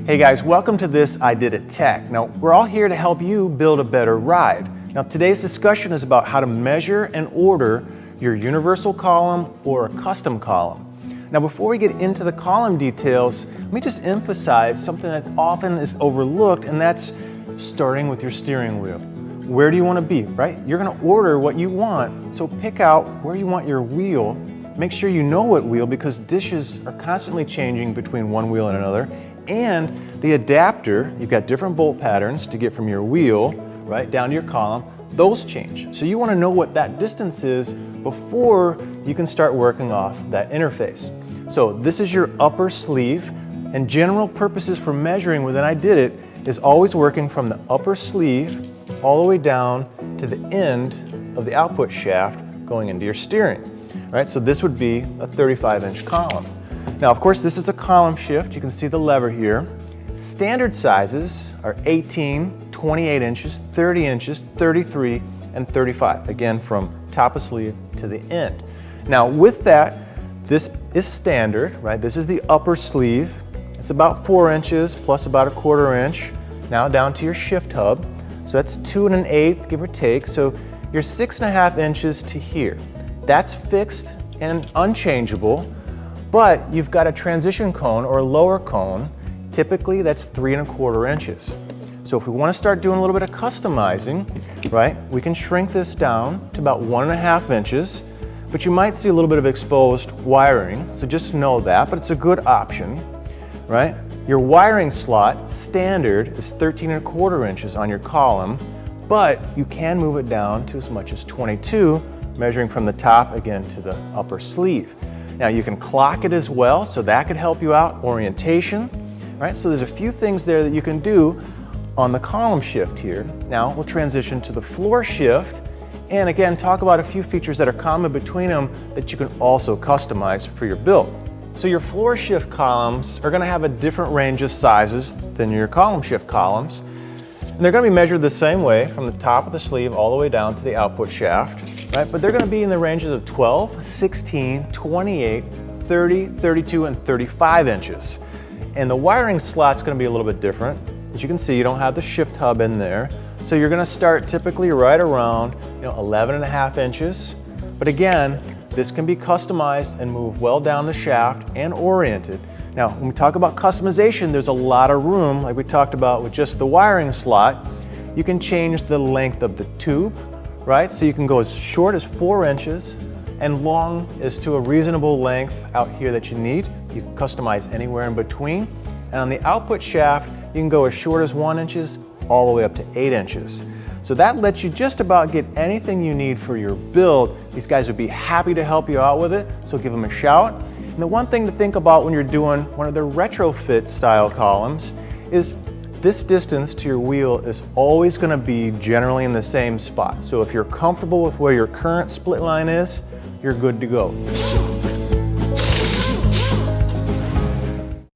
Hey guys, welcome to this Ididit Tech. Now, we're all here to help you build a better ride. Now, today's discussion is about how to measure and order your universal column or a custom column. Now, before we get into the column details, let me just emphasize something that often is overlooked, and that's starting with your steering wheel. Where do you want to be, right? You're going to order what you want, so pick out where you want your wheel. Make sure you know what wheel, because dishes are constantly changing between one wheel and another. And the adapter, you've got different bolt patterns to get from your wheel right down to your column. Those change. So you want to know what that distance is before you can start working off that interface. So this is your upper sleeve, and general purposes for measuring within Ididit is always working from the upper sleeve all the way down to the end of the output shaft going into your steering. Right? So this would be a 35-inch column. Now, of course, this is a column shift. You can see the lever here. Standard sizes are 18, 28 inches, 30 inches, 33, and 35. Again, from top of sleeve to the end. Now, with that, this is standard, right? This is the upper sleeve. It's about 4 inches plus about a 1/4 inch. Now down to your shift hub. So that's 2 1/8, give or take. So you're 6.5 inches to here. That's fixed and unchangeable, but you've got a transition cone or a lower cone. Typically that's 3 1/4 inches. So if we want to start doing a little bit of customizing, right, we can shrink this down to about 1.5 inches, but you might see a little bit of exposed wiring, so just know that, but it's a good option, right? Your wiring slot, standard, is 13 1/4 inches on your column, but you can move it down to as much as 22, measuring from the top again to the upper sleeve. Now you can clock it as well, so that could help you out. Orientation, right? So there's a few things there that you can do on the column shift here. Now we'll transition to the floor shift, and again talk about a few features that are common between them that you can also customize for your build. So your floor shift columns are going to have a different range of sizes than your column shift columns. And they're going to be measured the same way from the top of the sleeve all the way down to the output shaft, right? But they're going to be in the ranges of 12, 16, 28, 30, 32, and 35 inches. And the wiring slot's going to be a little bit different. As you can see, you don't have the shift hub in there. So you're going to start typically right around 11.5 inches. But again, this can be customized and move well down the shaft and oriented. Now, when we talk about customization, there's a lot of room, like we talked about with just the wiring slot. You can change the length of the tube, right? So you can go as short as 4 inches and long as to a reasonable length out here that you need. You can customize anywhere in between. And on the output shaft, you can go as short as 1 inch all the way up to 8 inches. So that lets you just about get anything you need for your build. These guys would be happy to help you out with it, so give them a shout. And the one thing to think about when you're doing one of the retrofit style columns is this distance to your wheel is always going to be generally in the same spot. So if you're comfortable with where your current split line is, you're good to go.